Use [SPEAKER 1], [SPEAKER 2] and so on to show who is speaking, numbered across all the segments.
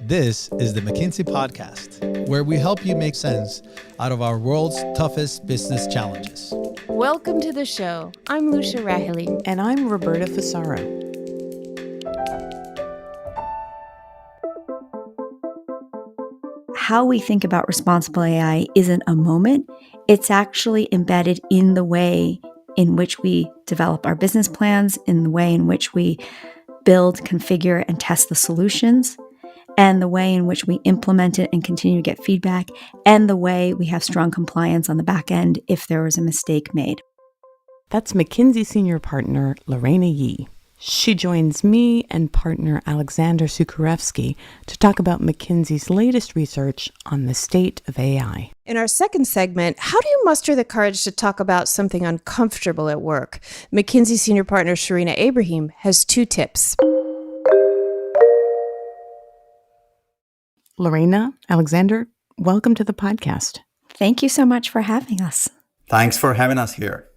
[SPEAKER 1] This is the McKinsey podcast, where we help you make sense out of our world's toughest business challenges.
[SPEAKER 2] Welcome to the show. I'm Lucia Rahili.
[SPEAKER 3] And I'm Roberta Fasaro.
[SPEAKER 4] How we think about responsible AI isn't a moment. It's actually embedded in the way in which we develop our business plans, in the way in which we build, configure, and test the solutions, and the way in which we implement it and continue to get feedback, and the way we have strong compliance on the back end if there was a mistake made.
[SPEAKER 3] That's McKinsey Senior Partner Lorena Yee. She joins me and partner Alexander Sukarevsky to talk about McKinsey's latest research on the state of AI.
[SPEAKER 2] In our second segment, how do you muster the courage to talk about something uncomfortable at work? McKinsey Senior Partner Sherina Ebrahim has 2 tips.
[SPEAKER 3] Lorena, Alexander, welcome to the podcast.
[SPEAKER 4] Thank you so much for having us.
[SPEAKER 5] Thanks for having us here.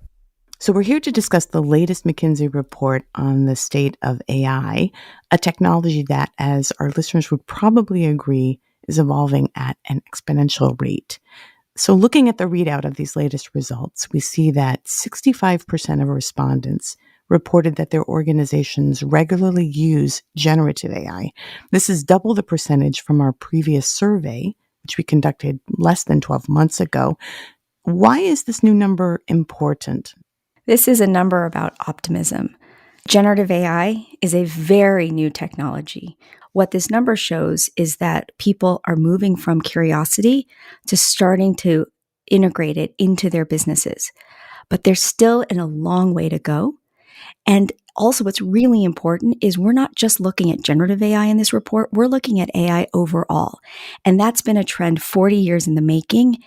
[SPEAKER 3] So we're here to discuss the latest McKinsey report on the state of AI, a technology that, as our listeners would probably agree, is evolving at an exponential rate. So looking at the readout of these latest results, we see that 65% of respondents reported that their organizations regularly use generative AI. This is double the percentage from our previous survey, which we conducted less than 12 months ago. Why is this new number important?
[SPEAKER 4] This is a number about optimism. Generative AI is a very new technology. What this number shows is that people are moving from curiosity to starting to integrate it into their businesses. But they're still in a long way to go. And also what's really important is we're not just looking at generative AI in this report, we're looking at AI overall. And that's been a trend 40 years in the making.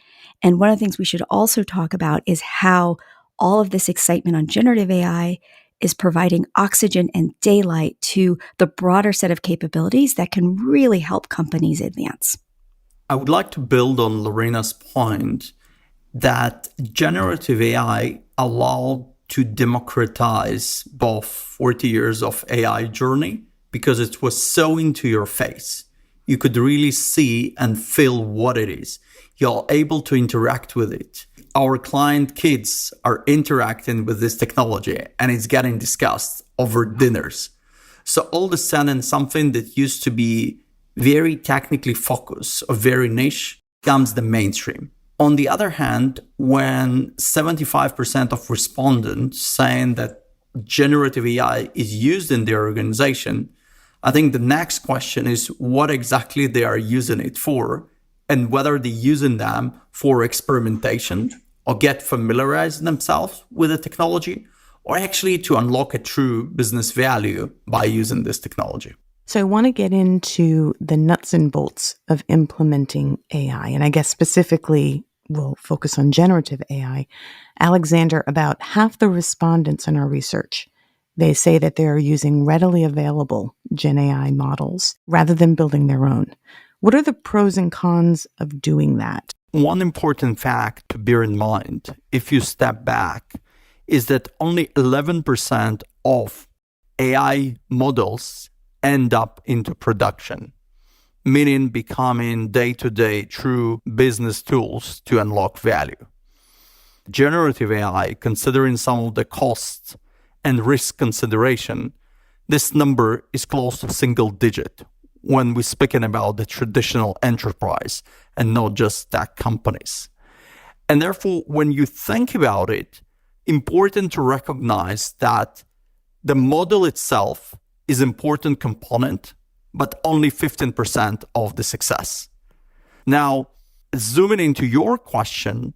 [SPEAKER 4] And one of the things we should also talk about is how all of this excitement on generative AI is providing oxygen and daylight to the broader set of capabilities that can really help companies advance.
[SPEAKER 5] I would like to build on Lorena's point that generative AI allowed to democratize both 40 years of AI journey because it was so into your face. You could really see and feel what it is. You're able to interact with it. Our client kids are interacting with this technology and it's getting discussed over dinners. So all of a sudden, something that used to be very technically focused or very niche becomes the mainstream. On the other hand, when 75% of respondents saying that generative AI is used in their organization, I think the next question is what exactly they are using it for and whether they're using them for experimentation or get familiarized themselves with the technology or actually to unlock a true business value by using this technology.
[SPEAKER 3] So I want to get into the nuts and bolts of implementing AI. And I guess specifically, we'll focus on generative AI. Alexander, about half the respondents in our research, they say that they are using readily available Gen AI models rather than building their own. What are the pros and cons of doing that?
[SPEAKER 5] One important fact to bear in mind, if you step back, is that only 11% of AI models end up into production, meaning becoming day-to-day true business tools to unlock value. Generative AI, considering some of the costs and risk consideration, this number is close to single digit when we're speaking about the traditional enterprise and not just tech companies. And therefore, when you think about it, important to recognize that the model itself is an important component, but only 15% of the success. Now, zooming into your question,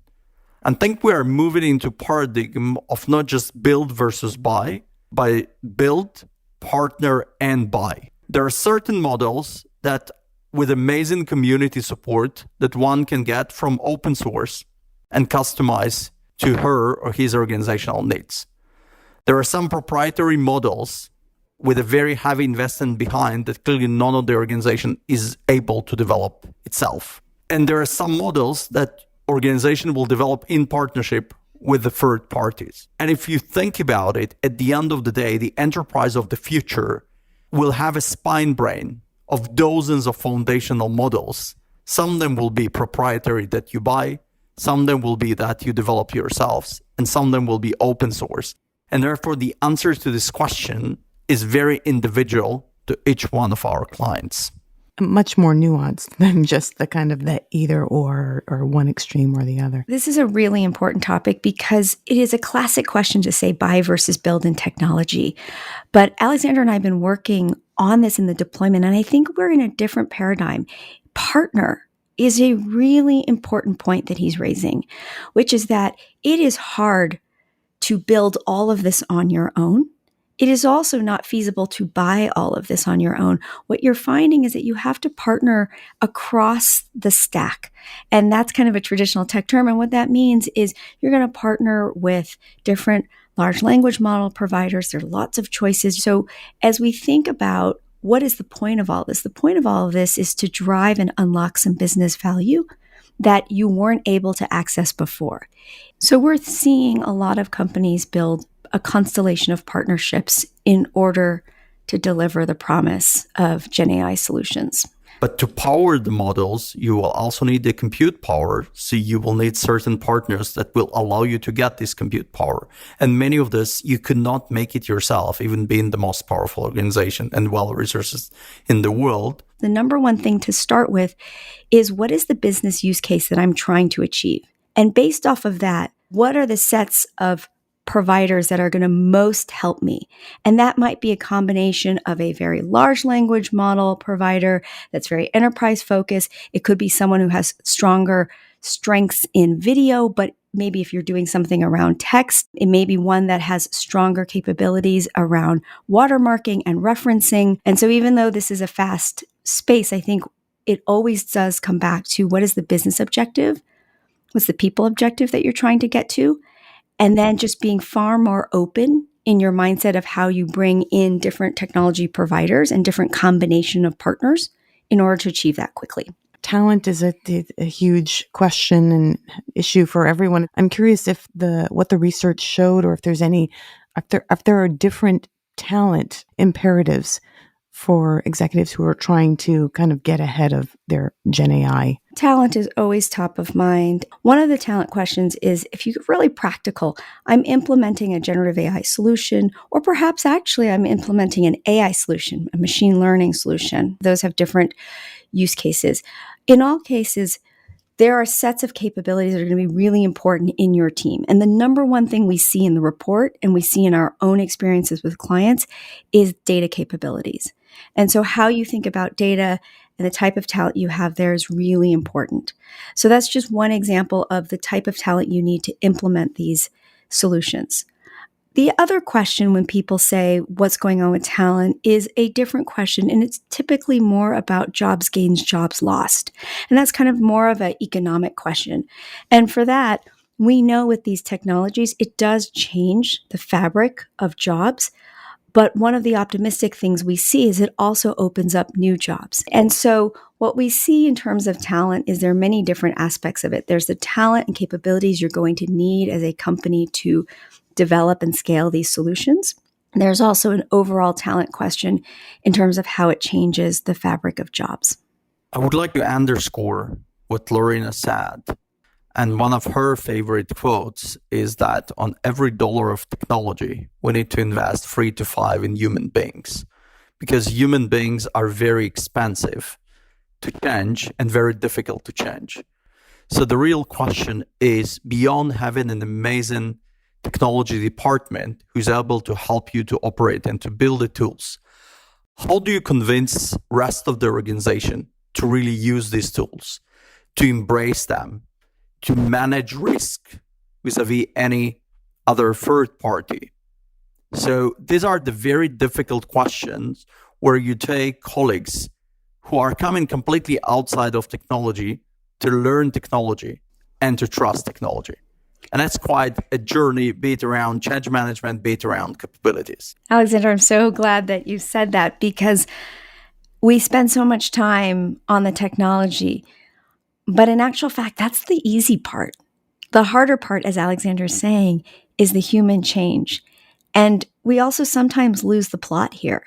[SPEAKER 5] I think we are moving into paradigm of not just build versus buy, but build, partner, and buy. There are certain models that with amazing community support that one can get from open source and customize to her or his organizational needs. There are some proprietary models with a very heavy investment behind that clearly none of the organization is able to develop itself. And there are some models that organization will develop in partnership with the third parties. And if you think about it, at the end of the day, the enterprise of the future will have a spine brain of dozens of foundational models. Some of them will be proprietary that you buy, some of them will be that you develop yourselves, and some of them will be open source. And therefore, the answer to this question is very individual to each one of our clients.
[SPEAKER 3] Much more nuanced than just the kind of the either or one extreme or the other.
[SPEAKER 4] This is a really important topic because it is a classic question to say buy versus build in technology. But Alexander and I have been working on this in the deployment, and I think we're in a different paradigm. Partner is a really important point that he's raising, which is that it is hard to build all of this on your own. It is also not feasible to buy all of this on your own. What you're finding is that you have to partner across the stack. And that's kind of a traditional tech term. And what that means is you're going to partner with different large language model providers. There are lots of choices. So as we think about what is the point of all this, the point of all of this is to drive and unlock some business value that you weren't able to access before. So we're seeing a lot of companies build a constellation of partnerships in order to deliver the promise of Gen AI solutions.
[SPEAKER 5] But to power the models, you will also need the compute power. So you will need certain partners that will allow you to get this compute power. And many of this, you could not make it yourself, even being the most powerful organization and well-resourced in the world.
[SPEAKER 4] The number one thing to start with is what is the business use case that I'm trying to achieve? And based off of that, what are the sets of providers that are going to most help me? And that might be a combination of a very large language model provider that's very enterprise focused. It could be someone who has stronger strengths in video, but maybe if you're doing something around text, it may be one that has stronger capabilities around watermarking and referencing. And so even though this is a fast space, I think it always does come back to what is the business objective? What's the people objective that you're trying to get to? And then just being far more open in your mindset of how you bring in different technology providers and different combination of partners in order to achieve that quickly.
[SPEAKER 3] Talent is a huge question and issue for everyone. I'm curious if what the research showed, or if there are different talent imperatives for executives who are trying to kind of get ahead of their Gen AI.
[SPEAKER 4] Talent is always top of mind. One of the talent questions is, if you're really practical, I'm implementing a generative AI solution, or perhaps actually I'm implementing an AI solution, a machine learning solution. Those have different use cases. In all cases, there are sets of capabilities that are going to be really important in your team. And the number one thing we see in the report, and we see in our own experiences with clients, is data capabilities. And so how you think about data and the type of talent you have there is really important. So that's just one example of the type of talent you need to implement these solutions. The other question when people say what's going on with talent is a different question, and it's typically more about jobs gained, jobs lost. And that's kind of more of an economic question. And for that, we know with these technologies, it does change the fabric of jobs. But one of the optimistic things we see is it also opens up new jobs. And so what we see in terms of talent is there are many different aspects of it. There's the talent and capabilities you're going to need as a company to develop and scale these solutions. There's also an overall talent question in terms of how it changes the fabric of jobs.
[SPEAKER 5] I would like to underscore what Lorena said. And one of her favorite quotes is that on every dollar of technology, we need to invest 3 to 5 in human beings, because human beings are very expensive to change and very difficult to change. So the real question is, beyond having an amazing technology department who's able to help you to operate and to build the tools, how do you convince rest of the organization to really use these tools, to embrace them, to manage risk vis-a-vis any other third party? So these are the very difficult questions where you take colleagues who are coming completely outside of technology to learn technology and to trust technology. And that's quite a journey, be it around change management, be it around capabilities.
[SPEAKER 4] Alexander, I'm so glad that you said that, because we spend so much time on the technology. But in actual fact, that's the easy part. The harder part, as Alexander is saying, is the human change. And we also sometimes lose the plot here.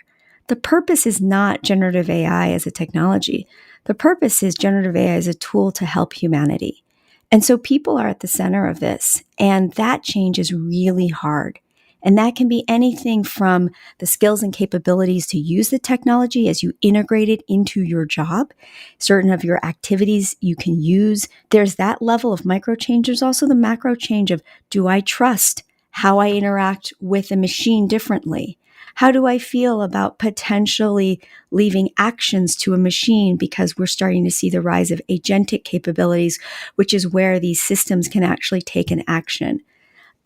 [SPEAKER 4] the purpose is not generative AI as a technology. The purpose is generative AI as a tool to help humanity. And so people are at the center of this, and that change is really hard. And that can be anything from the skills and capabilities to use the technology as you integrate it into your job. Certain of your activities you can use. There's that level of micro change. There's also the macro change of, do I trust how I interact with a machine differently? How do I feel about potentially leaving actions to a machine, because we're starting to see the rise of agentic capabilities, which is where these systems can actually take an action.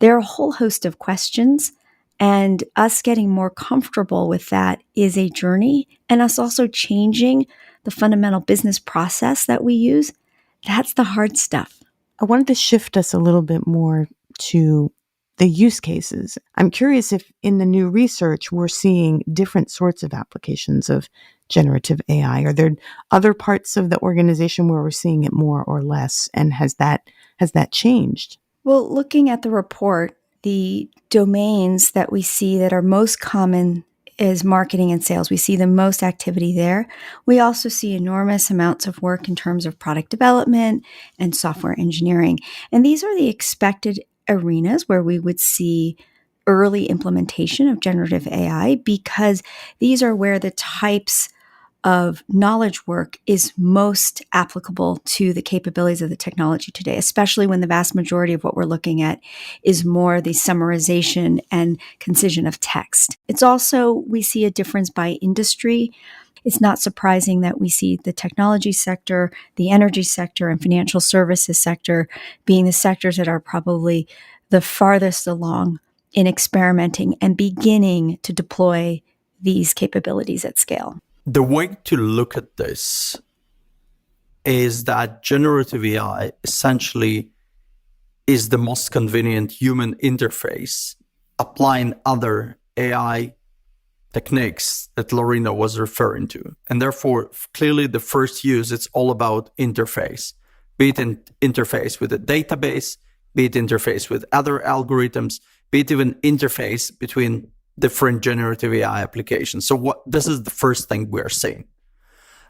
[SPEAKER 4] There are a whole host of questions, and us getting more comfortable with that is a journey, and us also changing the fundamental business process that we use. That's the hard stuff.
[SPEAKER 3] I wanted to shift us a little bit more to the use cases. I'm curious if in the new research, we're seeing different sorts of applications of generative AI. Are there other parts of the organization where we're seeing it more or less? And has that changed?
[SPEAKER 4] Well, looking at the report, the domains that we see that are most common is marketing and sales. We see the most activity there. We also see enormous amounts of work in terms of product development and software engineering. And these are the expected arenas where we would see early implementation of generative AI, because these are where the types of knowledge work is most applicable to the capabilities of the technology today, especially when the vast majority of what we're looking at is more the summarization and concision of text. It's also, we see a difference by industry. It's not surprising that we see the technology sector, the energy sector, and financial services sector being the sectors that are probably the farthest along in experimenting and beginning to deploy these capabilities at scale.
[SPEAKER 5] The way to look at this is that generative AI essentially is the most convenient human interface, applying other AI techniques that Lorena was referring to. And therefore, clearly the first use, it's all about interface, be it an interface with a database, be it interface with other algorithms, be it even interface between different generative AI applications. So this is the first thing we're seeing.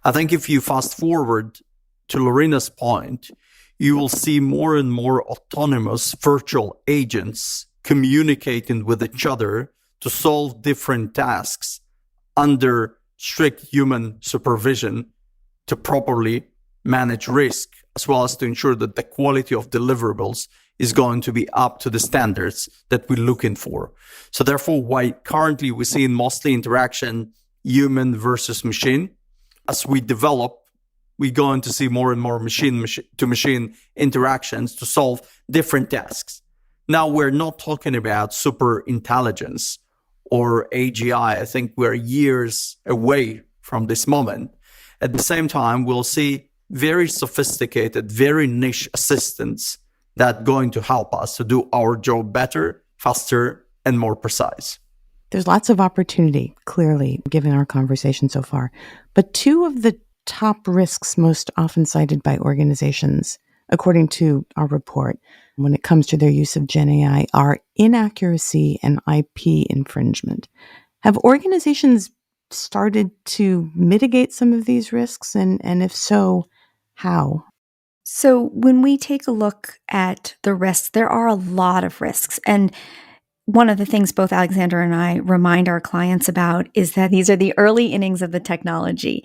[SPEAKER 5] I think if you fast forward to Lorena's point, you will see more and more autonomous virtual agents communicating with each other to solve different tasks under strict human supervision to properly manage risk, as well as to ensure that the quality of deliverables is going to be up to the standards that we're looking for. So therefore, why currently we see mostly interaction human versus machine, as we develop, we're going to see more and more machine-to-machine interactions to solve different tasks. Now, we're not talking about super intelligence or AGI. I think we're years away from this moment. At the same time, we'll see very sophisticated, very niche assistants that are going to help us to do our job better, faster, and more precise.
[SPEAKER 3] There's lots of opportunity, clearly, given our conversation so far. But two of the top risks most often cited by organizations, according to our report, when it comes to their use of Gen AI, are inaccuracy and IP infringement. Have organizations started to mitigate some of these risks? And if so, how?
[SPEAKER 4] So when we take a look at the risks, there are a lot of risks. And one of the things both Alexander and I remind our clients about is that these are the early innings of the technology.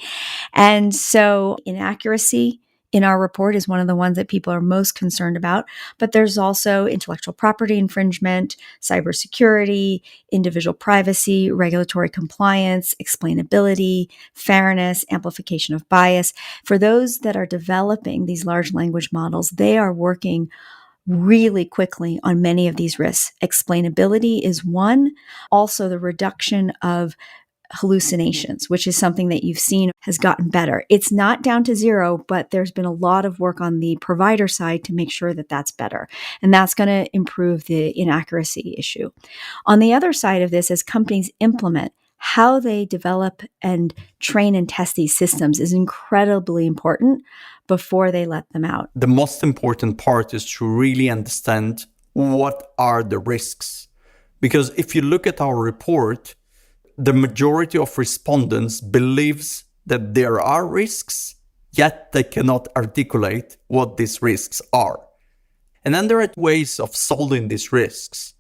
[SPEAKER 4] And so inaccuracy in our report is one of the ones that people are most concerned about. But there's also intellectual property infringement, cybersecurity, individual privacy, regulatory compliance, explainability, fairness, amplification of bias. For those that are developing these large language models, they are working really quickly on many of these risks. Explainability is one. Also, the reduction of hallucinations, which is something that you've seen has gotten better. It's not down to zero, but there's been a lot of work on the provider side to make sure that that's better. And that's going to improve the inaccuracy issue. On the other side of this, as companies implement, how they develop and train and test these systems is incredibly important before they let them out.
[SPEAKER 5] The most important part is to really understand what are the risks. Because if you look at our report, the majority of respondents believes that there are risks, yet they cannot articulate what these risks are. And then there are ways of solving these risks.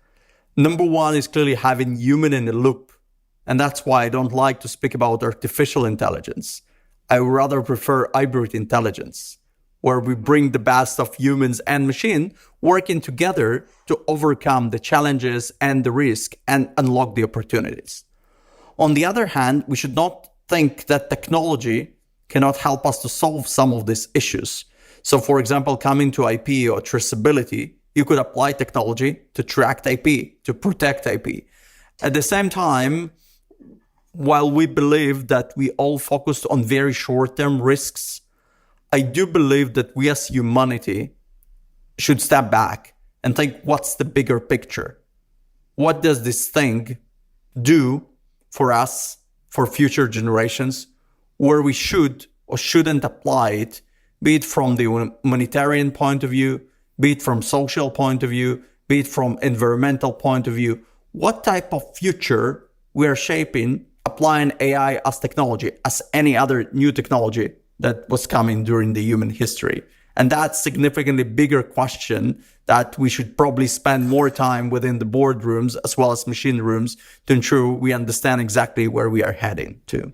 [SPEAKER 5] Number one is clearly having human in the loop. And that's why I don't like to speak about artificial intelligence. I would rather prefer hybrid intelligence, where we bring the best of humans and machine working together to overcome the challenges and the risk and unlock the opportunities. On the other hand, we should not think that technology cannot help us to solve some of these issues. So for example, coming to IP or traceability, you could apply technology to track IP, to protect IP. At the same time, while we believe that we all focused on very short-term risks, I do believe that we as humanity should step back and think, what's the bigger picture? What does this thing do for us, for future generations, where we should or shouldn't apply it, be it from the humanitarian point of view, be it from social point of view, be it from environmental point of view? What type of future we are shaping applying AI as technology, as any other new technology that was coming during the human history? And that's significantly bigger question that we should probably spend more time within the boardrooms as well as machine rooms to ensure we understand exactly where we are heading to.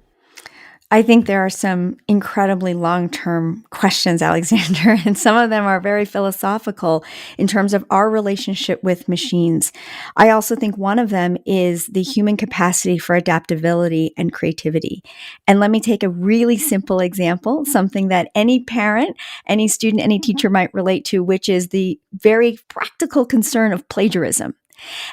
[SPEAKER 4] I think there are some incredibly long-term questions, Alexander, and some of them are very philosophical in terms of our relationship with machines. I also think one of them is the human capacity for adaptability and creativity. And let me take a really simple example, something that any parent, any student, any teacher might relate to, which is the very practical concern of plagiarism.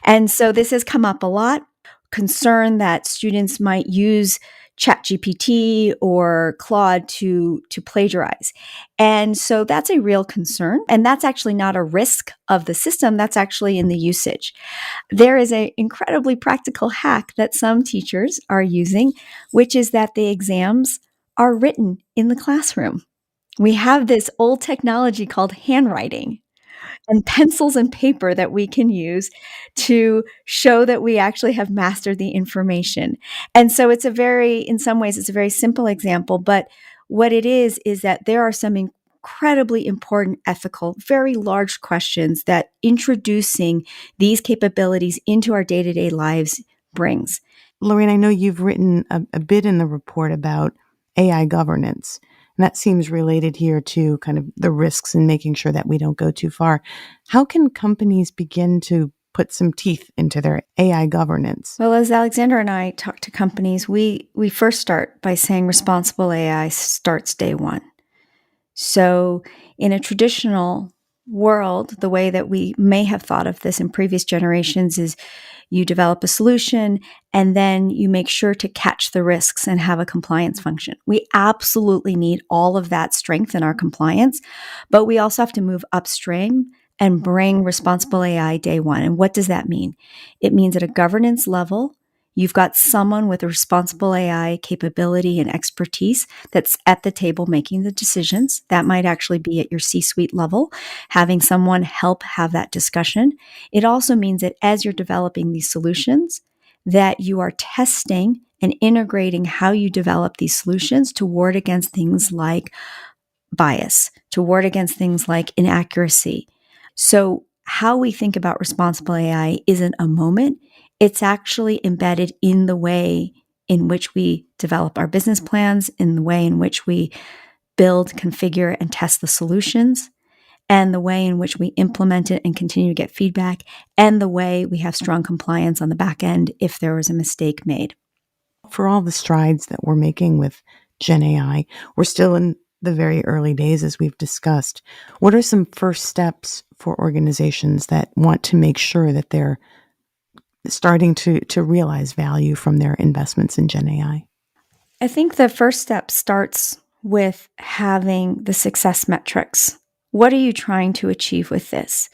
[SPEAKER 4] And so this has come up a lot, concern that students might use ChatGPT or Claude to plagiarize. And so that's a real concern. And that's actually not a risk of the system. That's actually in the usage. There is an incredibly practical hack that some teachers are using, which is that the exams are written in the classroom. We have this old technology called handwriting and pencils and paper that we can use to show that we actually have mastered the information. And so in some ways, it's a very simple example, but what it is that there are some incredibly important ethical, very large questions that introducing these capabilities into our day-to-day lives brings.
[SPEAKER 3] Lorraine, I know you've written a bit in the report about AI governance. And that seems related here to kind of the risks and making sure that we don't go too far. How can companies begin to put some teeth into their AI governance?
[SPEAKER 4] Well, as Alexander and I talk to companies, we first start by saying responsible AI starts day one. So in a traditional world, the way that we may have thought of this in previous generations is you develop a solution and then you make sure to catch the risks and have a compliance function. We absolutely need all of that strength in our compliance, but we also have to move upstream and bring responsible AI day one. And what does that mean? It means at a governance level, you've got someone with a responsible AI capability and expertise that's at the table making the decisions. That might actually be at your C-suite level, having someone help have that discussion. It also means that as you're developing these solutions, that you are testing and integrating how you develop these solutions to ward against things like bias, to ward against things like inaccuracy. So how we think about responsible AI isn't a moment. It's actually embedded in the way in which we develop our business plans, in the way in which we build, configure, and test the solutions, and the way in which we implement it and continue to get feedback, and the way we have strong compliance on the back end if there was a mistake made.
[SPEAKER 3] For all the strides that we're making with Gen AI, we're still in the very early days, as we've discussed. What are some first steps for organizations that want to make sure that they're starting to realize value from their investments in Gen AI?
[SPEAKER 4] I think the first step starts with having the success metrics. What are you trying to achieve with this?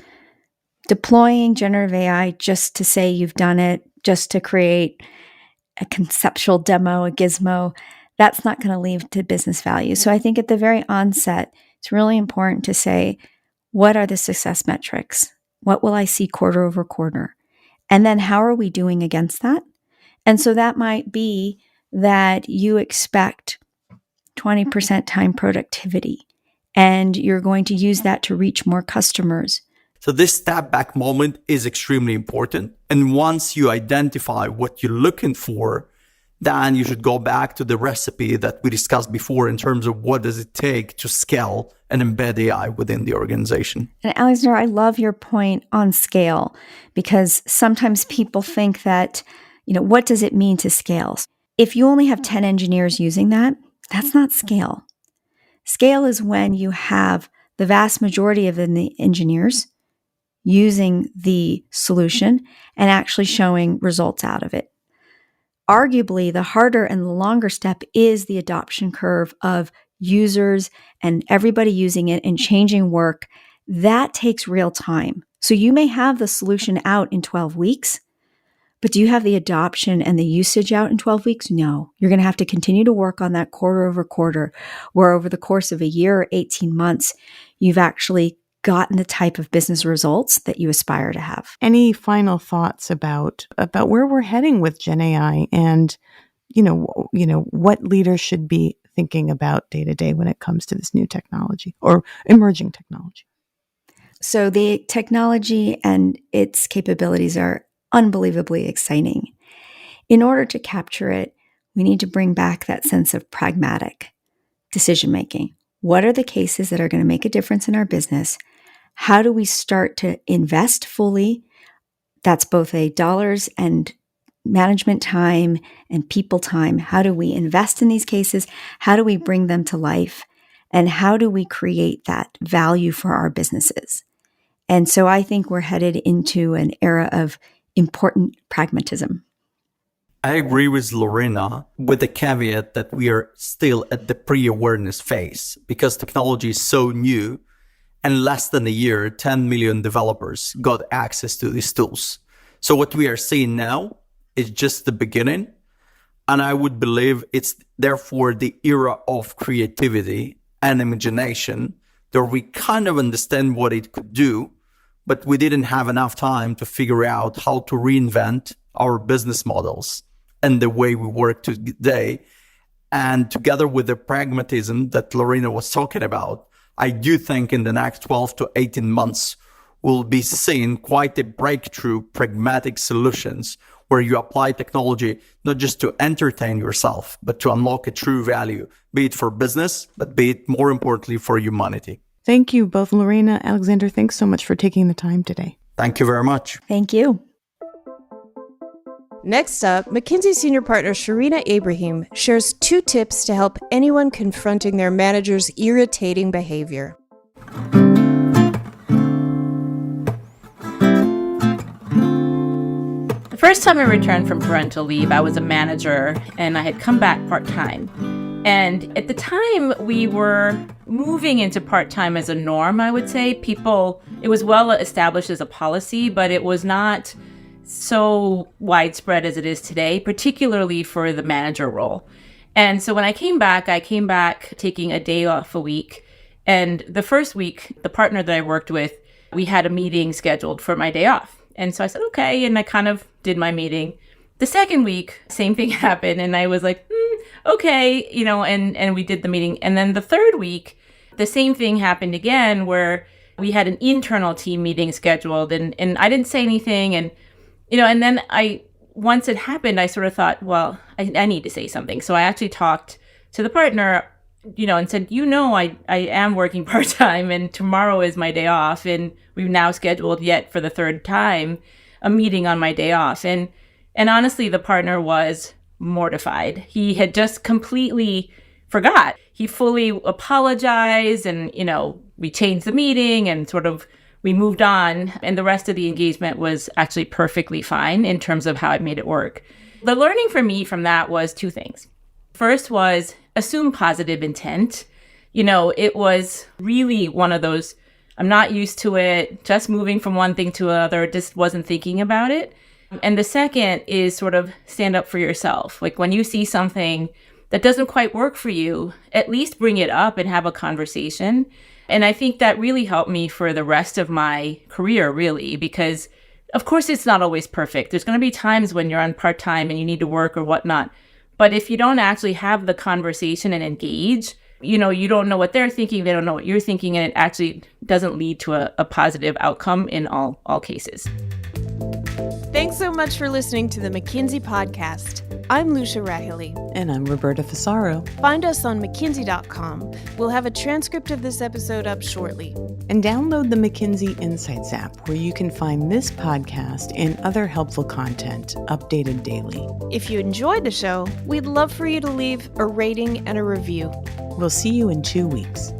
[SPEAKER 4] Deploying generative AI just to say you've done it, just to create a conceptual demo, a gizmo, that's not going to lead to business value. So I think at the very onset, it's really important to say, what are the success metrics? What will I see quarter over quarter? And then how are we doing against that? And so that might be that you expect 20% time productivity, and you're going to use that to reach more customers.
[SPEAKER 5] So this step back moment is extremely important. And once you identify what you're looking for, then you should go back to the recipe that we discussed before in terms of what does it take to scale and embed AI within the organization.
[SPEAKER 4] And Alexander, I love your point on scale, because sometimes people think that, what does it mean to scale? If you only have 10 engineers using that, that's not scale. Scale is when you have the vast majority of the engineers using the solution and actually showing results out of it. Arguably, the harder and the longer step is the adoption curve of users and everybody using it and changing work. That takes real time. So you may have the solution out in 12 weeks, but do you have the adoption and the usage out in 12 weeks? No. You're going to have to continue to work on that quarter over quarter, where over the course of a year or 18 months, you've actually gotten the type of business results that you aspire to have.
[SPEAKER 3] Any final thoughts about where we're heading with Gen AI and, what leaders should be thinking about day to day when it comes to this new technology or emerging technology?
[SPEAKER 4] So the technology and its capabilities are unbelievably exciting. In order to capture it, we need to bring back that sense of pragmatic decision making. What are the cases that are going to make a difference in our business? How do we start to invest fully? That's both a dollars and management time and people time. How do we invest in these cases? How do we bring them to life? And how do we create that value for our businesses? And so I think we're headed into an era of important pragmatism.
[SPEAKER 5] I agree with Lorena, with the caveat that we are still at the pre-awareness phase because technology is so new. And less than a year, 10 million developers got access to these tools. So what we are seeing now is just the beginning. And I would believe it's therefore the era of creativity and imagination, where we kind of understand what it could do, but we didn't have enough time to figure out how to reinvent our business models and the way we work today. And together with the pragmatism that Lorena was talking about, I do think in the next 12 to 18 months, we'll be seeing quite a breakthrough pragmatic solutions where you apply technology not just to entertain yourself, but to unlock a true value, be it for business, but be it more importantly for humanity.
[SPEAKER 3] Thank you both, Lorena, Alexander. Thanks so much for taking the time today.
[SPEAKER 5] Thank you very much.
[SPEAKER 4] Thank you.
[SPEAKER 2] Next up, McKinsey senior partner Sherina Ebrahim shares 2 tips to help anyone confronting their manager's irritating behavior.
[SPEAKER 6] The first time I returned from parental leave, I was a manager and I had come back part-time. And at the time, we were moving into part-time as a norm, I would say. It was well established as a policy, but it was not so widespread as it is today, particularly for the manager role. And so when I came back taking a day off a week. And the first week, the partner that I worked with, we had a meeting scheduled for my day off. And so I said, okay. And I kind of did my meeting. The second week, same thing happened. And I was like, okay, and we did the meeting. And then the third week, the same thing happened again, where we had an internal team meeting scheduled and I didn't say anything. And then once it happened, I sort of thought, well, I need to say something. So I actually talked to the partner, and said, I am working part-time and tomorrow is my day off. And we've now scheduled yet for the third time a meeting on my day off. And honestly, the partner was mortified. He had just completely forgot. He fully apologized and, we changed the meeting and sort of we moved on, and the rest of the engagement was actually perfectly fine in terms of how I made it work. The learning for me from that was 2 things. First was assume positive intent. It was really one of those, I'm not used to it, just moving from one thing to another, just wasn't thinking about it. And the second is sort of stand up for yourself. Like when you see something that doesn't quite work for you, at least bring it up and have a conversation. And I think that really helped me for the rest of my career, really, because Of course, it's not always perfect. There's going to be times when you're on part-time and you need to work or whatnot. But if you don't actually have the conversation and engage, you don't know what they're thinking, they don't know what you're thinking, and it actually doesn't lead to a positive outcome in all cases.
[SPEAKER 2] Thanks so much for listening to the McKinsey podcast. I'm Lucia Rahili.
[SPEAKER 3] And I'm Roberta Fasaro.
[SPEAKER 2] Find us on McKinsey.com. We'll have a transcript of this episode up shortly.
[SPEAKER 3] And download the McKinsey Insights app, where you can find this podcast and other helpful content updated daily.
[SPEAKER 2] If you enjoyed the show, we'd love for you to leave a rating and a review.
[SPEAKER 3] We'll see you in 2 weeks.